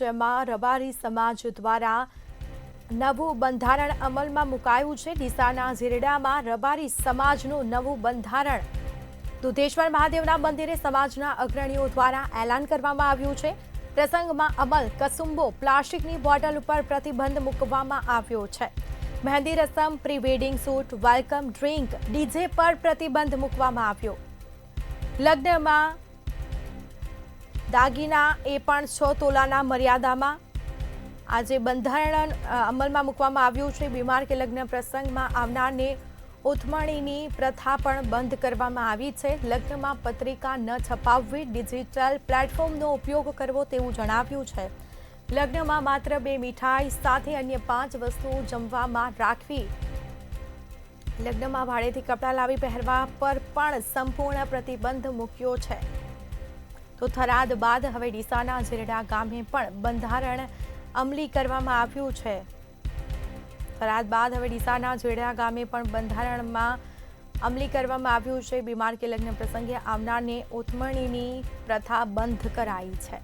જેમાં રબારી સમાજ દ્વારા નવું બંધારણ અમલમાં મુકાયું છે। ડીસાના ઝીરડામાં રબારી સમાજનું નવું બંધારણ દુધેશ્વર મહાદેવના મંદિરે સમાજના અગ્રણીઓ દ્વારા એલાન કરવામાં આવ્યું છે। પ્રસંગમાં અમલ કસુંબો પ્લાસ્ટિકની બોટલ ઉપર પ્રતિબંધ મૂકવામાં આવ્યો છે। મહેંદી રસમ, pre wedding shoot, welcome drink, DJ પર પ્રતિબંધ મૂકવામાં આવ્યો। લગ્નમાં દાગીના એ પણ 6 તોલાના મર્યાદામાં આજે બંધારણ અમલમાં મૂકવામાં આવ્યું છે। બીમાર કે લગ્ન પ્રસંગમાં આવનારને ઉથમણીની પ્રથા પણ બંધ કરવામાં આવી છે। લગ્નમાં પત્રિકા ન છપાવવી, ડિજિટલ પ્લેટફોર્મનો ઉપયોગ કરવો તેવું જણાવ્યું છે। લગ્નમાં માત્ર 2 મીઠાઈ સાથે અન્ય 5 વસ્તુઓ જમવામાં રાખવી। લગ્નમાં ભાડેથી કપડાં લાવી પહેરવા પર પણ સંપૂર્ણ પ્રતિબંધ મૂક્યો છે। તો થરાદ બાદ હવે ડીસાના ઝીરડા ગામે પણ બંધારણ અમલી કરવામાં આવ્યું છે। થરાદ બાદ હવે ડીસાના ઝીરડા ગામે પણ બંધારણમાં અમલી કરવામાં આવ્યું છે। બીમાર કે લગ્ન પ્રસંગે આવનારને ઉથમણીની પ્રથા બંધ કરાઈ છે।